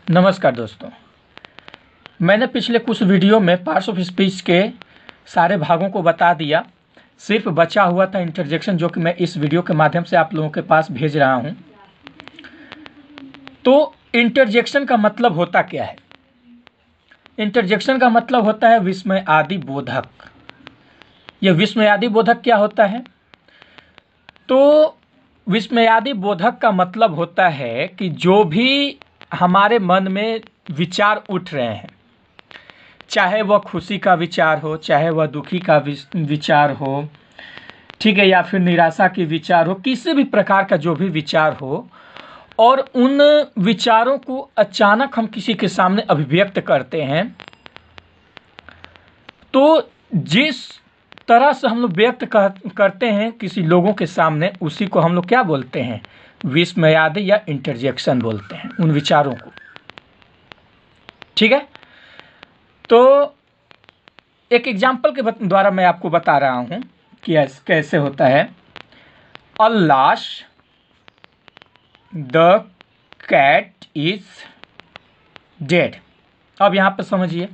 नमस्कार दोस्तों। मैंने पिछले कुछ वीडियो में पार्ट्स ऑफ स्पीच के सारे भागों को बता दिया। सिर्फ बचा हुआ था इंटरजेक्शन, जो कि मैं इस वीडियो के माध्यम से आप लोगों के पास भेज रहा हूं। तो इंटरजेक्शन का मतलब होता क्या है? इंटरजेक्शन का मतलब होता है विस्मयादि बोधक। यह विस्मयादि बोधक क्या होता है? तो विस्मयादि बोधक का मतलब होता है कि जो भी हमारे मन में विचार उठ रहे हैं, चाहे वह खुशी का विचार हो, चाहे वह दुखी का विचार हो, ठीक है, या फिर निराशा की विचार हो, किसी भी प्रकार का जो भी विचार हो, और उन विचारों को अचानक हम किसी के सामने अभिव्यक्त करते हैं, तो जिस तरह से हम लोग व्यक्त करते हैं किसी लोगों के सामने, उसी को हम लोग क्या बोलते हैं? विस्मयादि या इंटरजेक्शन बोलते हैं उन विचारों को। ठीक है, तो एक एग्जाम्पल के द्वारा मैं आपको बता रहा हूं कि कैसे होता है। अल्लाश द कैट इज डेड। अब यहां पर समझिए,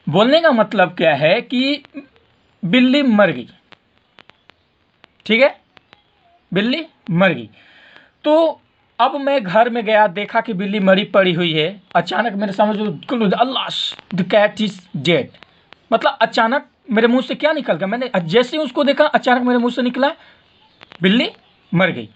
बोलने का मतलब क्या है कि बिल्ली मर गई। ठीक है, बिल्ली मर गई। तो अब मैं घर में गया, देखा कि बिल्ली मरी पड़ी हुई है। अचानक मेरे सामने अल्लाह द कैट इज डेड, मतलब अचानक मेरे मुंह से क्या निकल गया? मैंने जैसे ही उसको देखा, अचानक मेरे मुंह से निकला बिल्ली मर गई।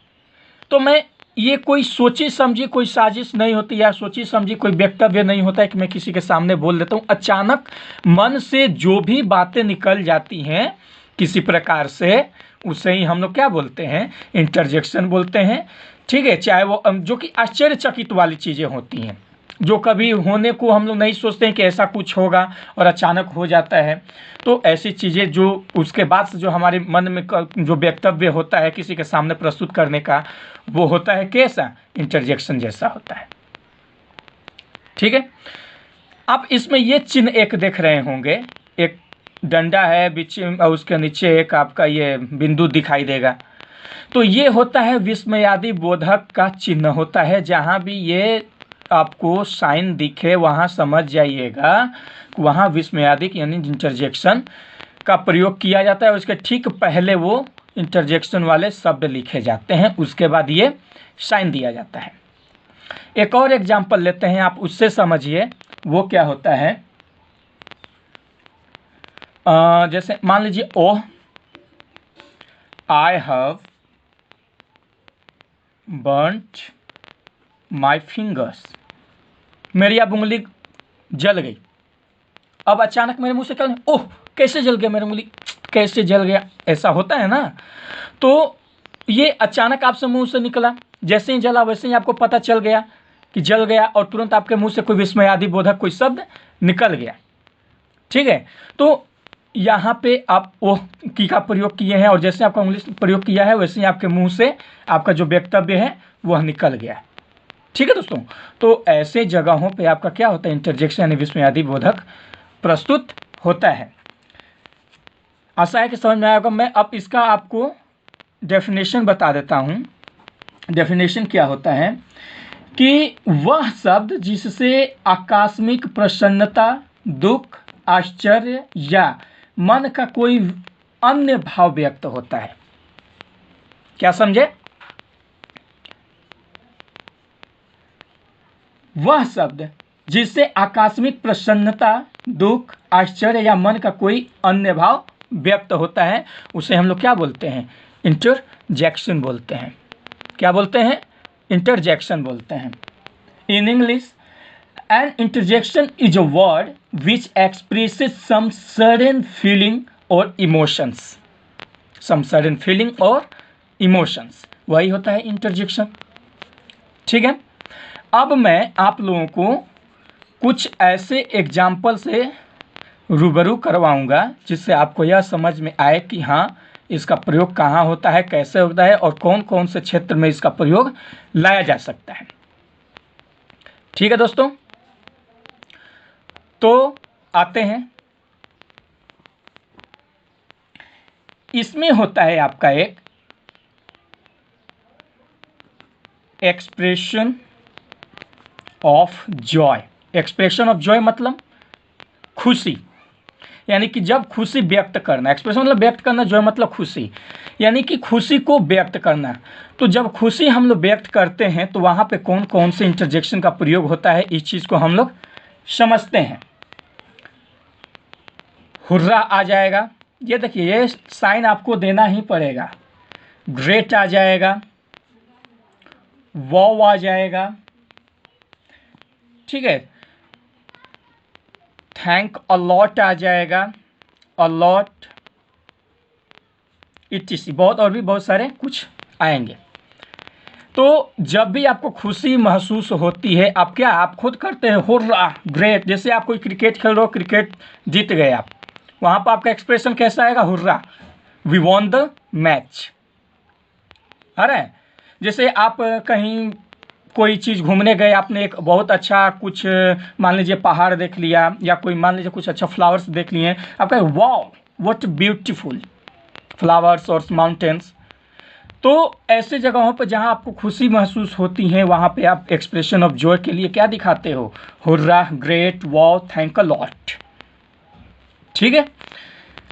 तो मैं, ये कोई सोची समझी कोई साजिश नहीं होती, या सोची समझी कोई वक्तव्य नहीं होता है कि मैं किसी के सामने बोल देता हूं। अचानक मन से जो भी बातें निकल जाती हैं किसी प्रकार से, उसे ही हम लोग क्या बोलते हैं? इंटरजेक्शन बोलते हैं। ठीक है, चाहे वो जो कि आश्चर्यचकित वाली चीजें होती हैं, जो कभी होने को हम लोग नहीं सोचते हैं कि ऐसा कुछ होगा और अचानक हो जाता है। तो ऐसी चीज़ें जो उसके बाद से जो हमारे मन में जो वक्तव्य होता है किसी के सामने प्रस्तुत करने का, वो होता है कैसा? इंटरजेक्शन जैसा होता है। ठीक है, आप इसमें ये चिन्ह एक देख रहे होंगे, एक डंडा है बीच में और उसके नीचे एक आपका ये बिंदु दिखाई देगा। तो ये होता है विस्मयादि बोधक का चिन्ह होता है। जहां भी ये आपको साइन दिखे, वहां समझ जाइएगा, वहां विस्मयादिक यानी इंटरजेक्शन का प्रयोग किया जाता है। उसके ठीक पहले वो इंटरजेक्शन वाले शब्द लिखे जाते हैं, उसके बाद ये साइन दिया जाता है। एक और एग्जांपल लेते हैं, आप उससे समझिए वो क्या होता है। जैसे मान लीजिए, oh I have burnt my fingers, मेरी अब उंगली जल गई। अब अचानक मेरे मुंह से क्या? ओह, कैसे जल गया मेरी उंगली, कैसे जल गया? ऐसा होता है ना। तो ये अचानक आपसे मुंह से निकला, जैसे ही जला वैसे ही आपको पता चल गया कि जल गया, और तुरंत आपके मुंह से कोई विस्मयादि बोधक कोई शब्द निकल गया। ठीक है, तो यहाँ पे आप ओह की का प्रयोग किए हैं, और जैसे आपका उंगली प्रयोग किया है वैसे ही आपके मुंह से आपका जो वक्तव्य है वह निकल गया। ठीक है दोस्तों, तो ऐसे जगहों पे आपका क्या होता है? इंटरजेक्शन यानी विस्मयादि बोधक प्रस्तुत होता है। आशा है कि समझ में आएगा। मैं अब इसका आपको डेफिनेशन बता देता हूं। डेफिनेशन क्या होता है कि वह शब्द जिससे आकस्मिक प्रसन्नता, दुख, आश्चर्य या मन का कोई अन्य भाव व्यक्त होता है। क्या समझे? वह शब्द जिससे आकस्मिक प्रसन्नता, दुख, आश्चर्य या मन का कोई अन्य भाव व्यक्त होता है, उसे हम लोग क्या बोलते हैं? इंटरजेक्शन बोलते हैं। क्या बोलते हैं? इंटरजेक्शन बोलते हैं। In English, an interjection is a word which expresses some sudden feeling और इमोशंस। सम सडन फीलिंग और इमोशंस, वही होता है इंटरजेक्शन। ठीक है, अब मैं आप लोगों को कुछ ऐसे एग्जाम्पल से रूबरू करवाऊंगा जिससे आपको यह समझ में आए कि हाँ, इसका प्रयोग कहाँ होता है, कैसे होता है, और कौन कौन से क्षेत्र में इसका प्रयोग लाया जा सकता है। ठीक है दोस्तों, तो आते हैं। इसमें होता है आपका एक expression of Joy. Expression of Joy मतलब खुशी, यानी कि जब खुशी व्यक्त करना, एक्सप्रेशन मतलब व्यक्त करना, जॉय मतलब खुशी, यानी कि खुशी को व्यक्त करना। तो जब खुशी हम लोग व्यक्त करते हैं तो वहाँ पे कौन कौन से इंटरजेक्शन का प्रयोग होता है, इस चीज़ को हम लोग समझते हैं। हुर्रा आ जाएगा, ये देखिए ये साइन आपको देना ही पड़ेगा। ग्रेट आ जाएगा, वाव आ जाएगा, ठीक है, थैंक अलॉट आ जाएगा, अलॉट, इटीसी, बहुत और भी बहुत सारे कुछ आएंगे। तो जब भी आपको खुशी महसूस होती है, आप खुद करते हैं हुर्रा, ग्रेट। जैसे आप कोई क्रिकेट खेल रहे हो, क्रिकेट जीत गए आप, वहाँ पर आपका एक्सप्रेशन कैसा आएगा, hurrah, we won the match. अरे जैसे आप कहीं कोई चीज़ घूमने गए, आपने एक बहुत अच्छा कुछ मान लीजिए पहाड़ देख लिया, या कोई मान लीजिए कुछ अच्छा फ्लावर्स देख लिए, आप कहें वाओ व्हाट ब्यूटीफुल फ्लावर्स और माउंटेन्स। तो ऐसे जगहों पर जहां आपको खुशी महसूस होती है, वहां पे आप एक्सप्रेशन ऑफ जॉय के लिए क्या दिखाते हो, hurrah, great, wow, thank a lot. ठीक है,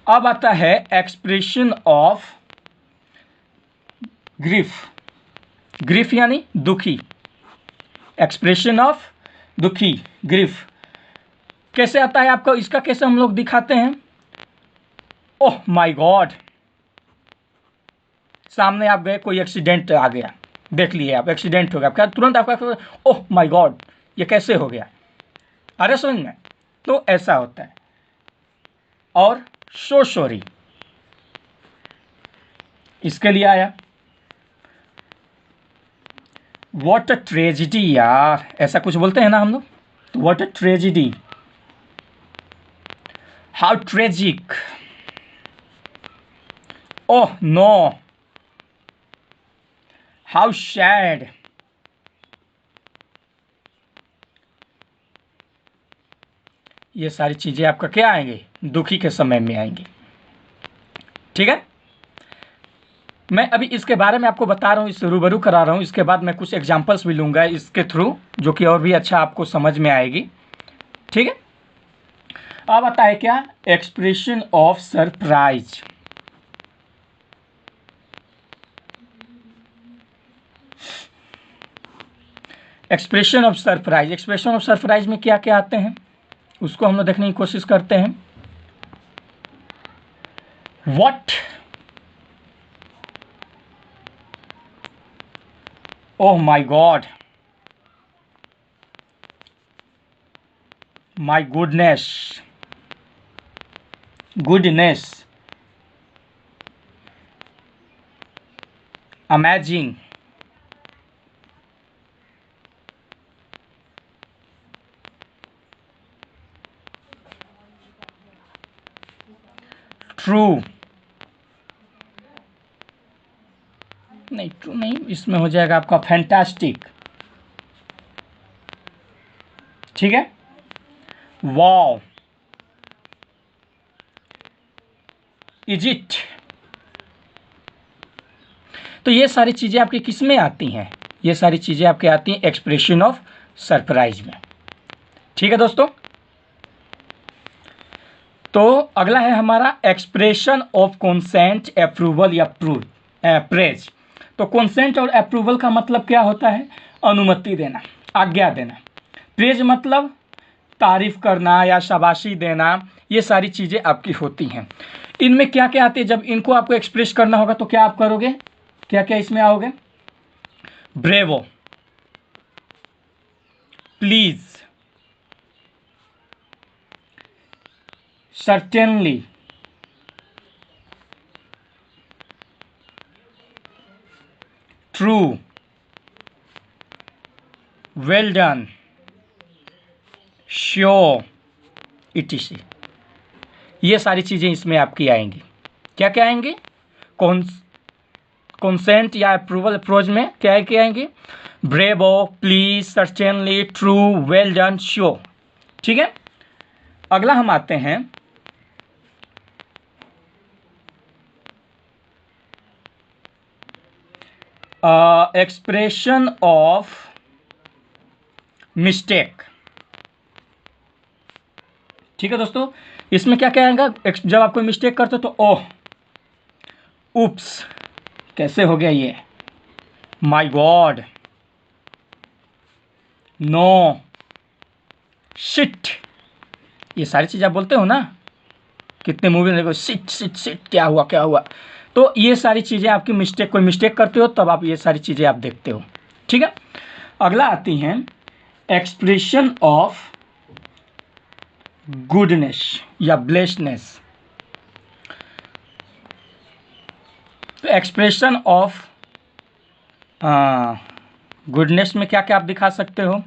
अब आता है एक्सप्रेशन ऑफ ग्रीफ। ग्रीफ यानी दुखी, एक्सप्रेशन ऑफ दुखी, ग्रीफ कैसे आता है आपको, इसका कैसे हम लोग दिखाते हैं, ओह माय गॉड, सामने आप गए, कोई एक्सीडेंट आ गया, देख लिए आप एक्सीडेंट हो गया, क्या तुरंत आपका ओह माय गॉड ये कैसे हो गया, अरे समझ में, तो ऐसा होता है। और सो सॉरी इसके लिए आया, व्हाट अ ट्रेजिडी, यार ऐसा कुछ बोलते हैं ना हम लोग, तो what a tragedy, how tragic, oh no, how sad, ये सारी चीजें आपका क्या आएंगे, दुखी के समय में आएंगी। ठीक है, मैं अभी इसके बारे में आपको बता रहा हूँ, इससे रूबरू करा रहा हूँ, इसके बाद मैं कुछ एग्जांपल्स भी लूंगा इसके थ्रू, जो कि और भी अच्छा आपको समझ में आएगी। ठीक है, अब आता है क्या, expression of surprise. Expression of surprise, expression of surprise में क्या क्या आते हैं उसको हम लोग देखने की कोशिश करते हैं। What, oh my God, my goodness, goodness, amazing, true, नहीं ट्रू नहीं, इसमें हो जाएगा आपका फैंटास्टिक। ठीक है, वाव, इज इट। तो ये सारी चीजें आपकी किस में आती हैं, ये सारी चीजें आपके आती हैं एक्सप्रेशन ऑफ सरप्राइज में। ठीक है दोस्तों, तो अगला है हमारा एक्सप्रेशन ऑफ कंसेंट, अप्रूवल या प्रेज। तो कंसेंट और अप्रूवल का मतलब क्या होता है, अनुमति देना, आज्ञा देना। प्रेज मतलब तारीफ करना या शाबाशी देना, ये सारी चीजें आपकी होती हैं। इनमें क्या क्या आती है, जब इनको आपको एक्सप्रेस करना होगा तो क्या आप करोगे, क्या क्या इसमें आओगे, bravo, please, certainly, true, well done, sure, etc. ये सारी चीजें इसमें आपकी आएंगी। क्या क्या आएंगी, कंसेंट या अप्रूवल अप्रोच में क्या क्या आएंगी, bravo, please, certainly, true, well done, sure. ठीक है, अगला हम आते हैं एक्सप्रेशन ऑफ मिस्टेक। ठीक है दोस्तों, इसमें क्या कहेगा, जब आप कोई मिस्टेक करते हो तो ओह, उप्स, कैसे हो गया ये, माय गॉड, नो, शिट, ये सारी चीज़ आप बोलते हो ना, कितने मूवी में देखो शिट शिट शिट, क्या हुआ क्या हुआ। तो ये सारी चीज़ें आपकी मिस्टेक, कोई मिस्टेक करते हो तब आप ये सारी चीज़ें आप देखते हो। ठीक है, अगला आती हैं एक्सप्रेशन ऑफ गुडनेस या ब्लेसनेस। तो एक्सप्रेशन ऑफ गुडनेस में क्या क्या आप दिखा सकते हो,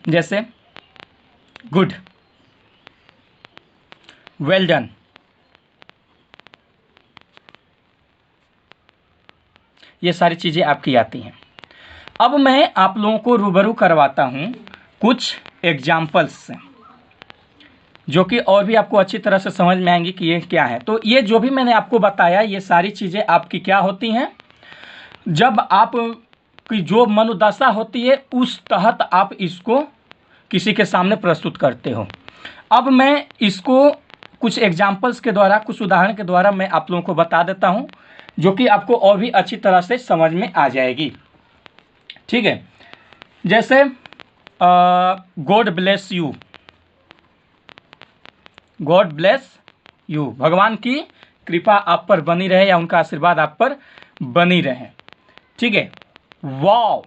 जैसे गुड, वेल डन, ये सारी चीज़ें आपकी आती हैं। अब मैं आप लोगों को रूबरू करवाता हूँ कुछ एग्जाम्पल्स से, जो कि और भी आपको अच्छी तरह से समझ में आएंगी कि ये क्या है। तो ये जो भी मैंने आपको बताया, ये सारी चीज़ें आपकी क्या होती हैं, जब आप की जो मनोदशा होती है उस तहत आप इसको किसी के सामने प्रस्तुत करते हो। अब मैं इसको कुछ एग्जाम्पल्स के द्वारा, कुछ उदाहरण के द्वारा मैं आप लोगों को बता देता हूँ, जो कि आपको और भी अच्छी तरह से समझ में आ जाएगी। ठीक है, जैसे God bless you, God bless you, भगवान की कृपा आप पर बनी रहे या उनका आशीर्वाद आप पर बनी रहे। ठीक है, वाओ,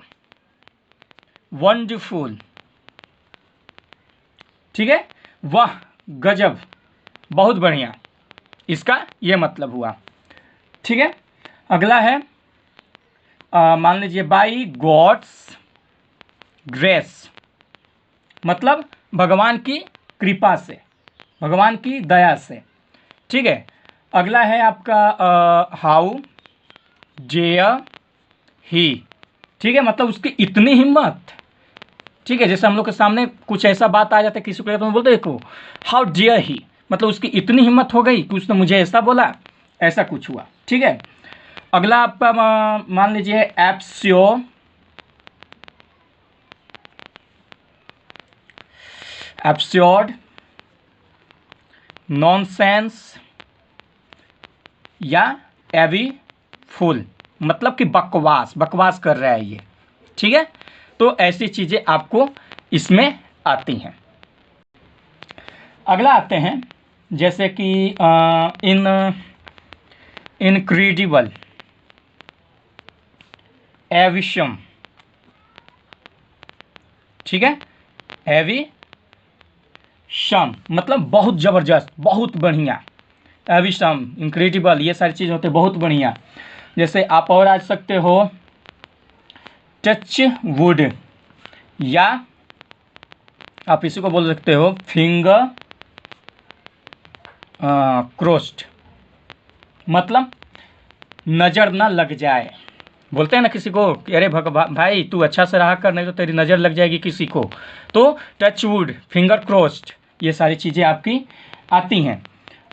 वंडरफुल, ठीक है, वाह, गजब, बहुत बढ़िया, इसका ये मतलब हुआ। ठीक है, अगला है मान लीजिए बाई गॉड्स ग्रेस, मतलब भगवान की कृपा से, भगवान की दया से। ठीक है, अगला है आपका हाउ डेयर ही, ठीक है, मतलब उसकी इतनी हिम्मत। ठीक है, जैसे हम लोग के सामने कुछ ऐसा बात आ जाता है किसी को, तो बोलते देखो हाउ डेयर ही, मतलब उसकी इतनी हिम्मत हो गई कि उसने मुझे ऐसा बोला, ऐसा कुछ हुआ। ठीक है, अगला आपका मान लीजिए एब्स्योर, एब्स्योर्ड, नॉनसेंस या एवी फुल, मतलब कि बकवास, बकवास कर रहा है ये। ठीक है, तो ऐसी चीज़ें आपको इसमें आती हैं। अगला आते हैं जैसे कि इनक्रेडिबल, एविशम, ठीक है, एविशम मतलब बहुत ज़बरदस्त, बहुत बढ़िया, एविशम, इनक्रेडिबल, ये सारी चीज़ होते बहुत बढ़िया। जैसे आप और आ सकते हो टच वुड, या आप इसी को बोल सकते हो फिंगर क्रोस्ड, मतलब नज़र ना लग जाए। बोलते हैं ना किसी को कि अरे भाई तू अच्छा से रहा कर, नहीं तो तेरी नज़र लग जाएगी किसी को। तो टच वुड, फिंगर क्रोस्ड, ये सारी चीज़ें आपकी आती हैं।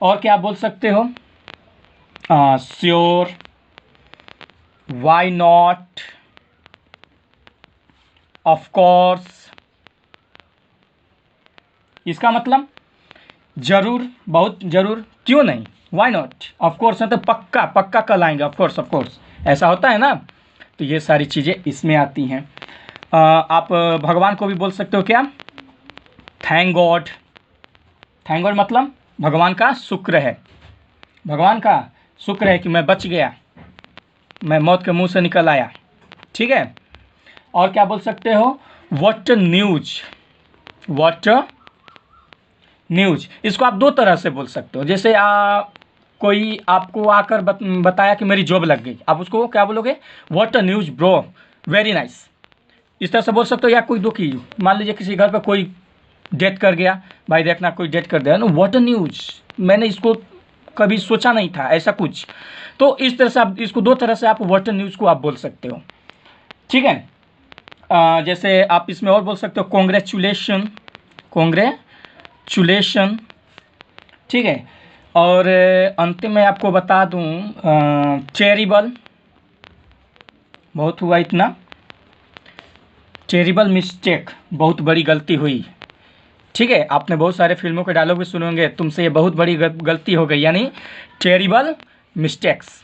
और क्या आप बोल सकते हो sure, why not, of course, इसका मतलब जरूर, बहुत जरूर, क्यों नहीं, वाई नॉट, ऑफ कोर्स मतलब पक्का, पक्का कल आएंगे, ऑफ कोर्स, ऐसा होता है ना। तो ये सारी चीज़ें इसमें आती हैं। आप भगवान को भी बोल सकते हो क्या, थैंक गॉड, थैंक गॉड मतलब भगवान का शुक्र है, भगवान का शुक्र है कि मैं बच गया, मैं मौत के मुंह से निकल आया। ठीक है, और क्या बोल सकते हो, व्हाट न्यूज, व्हाट न्यूज, इसको आप दो तरह से बोल सकते हो। जैसे कोई आपको आकर बताया कि मेरी जॉब लग गई, आप उसको क्या बोलोगे, what a news bro, very nice, इस तरह से बोल सकते हो। या कोई दुखी, मान लीजिए किसी घर पर कोई डेथ कर गया, भाई देखना कोई डेथ कर दिया, नो व्हाट अ न्यूज, मैंने इसको कभी सोचा नहीं था, ऐसा कुछ। तो इस तरह से आप इसको दो तरह से आप व्हाट अ न्यूज को आप बोल सकते हो। ठीक है, जैसे आप इसमें और बोल सकते हो कॉन्ग्रेचुलेशन, कॉन्ग्रेचुलेशन, ठीक है। और अंतिम में आपको बता दूं चेरिबल, बहुत हुआ इतना, टेरिबल मिस्टेक, बहुत बड़ी गलती हुई। ठीक है, आपने बहुत सारे फिल्मों के डायलॉग भी सुने होंगे, तुमसे ये बहुत बड़ी गलती हो गई, यानी टेरिबल मिस्टेक्स।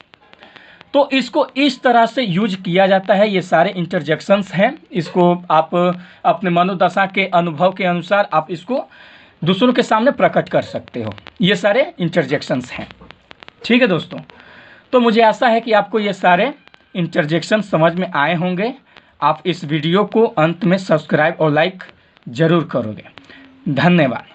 तो इसको इस तरह से यूज किया जाता है। ये सारे इंटरजेक्शंस हैं, इसको आप अपने मनोदशा के अनुभव के अनुसार आप इसको दूसरों के सामने प्रकट कर सकते हो। ये सारे इंटरजेक्शंस हैं। ठीक है दोस्तों, तो मुझे आशा है कि आपको ये सारे इंटरजेक्शन समझ में आए होंगे। आप इस वीडियो को अंत में सब्सक्राइब और लाइक ज़रूर करोगे। धन्यवाद।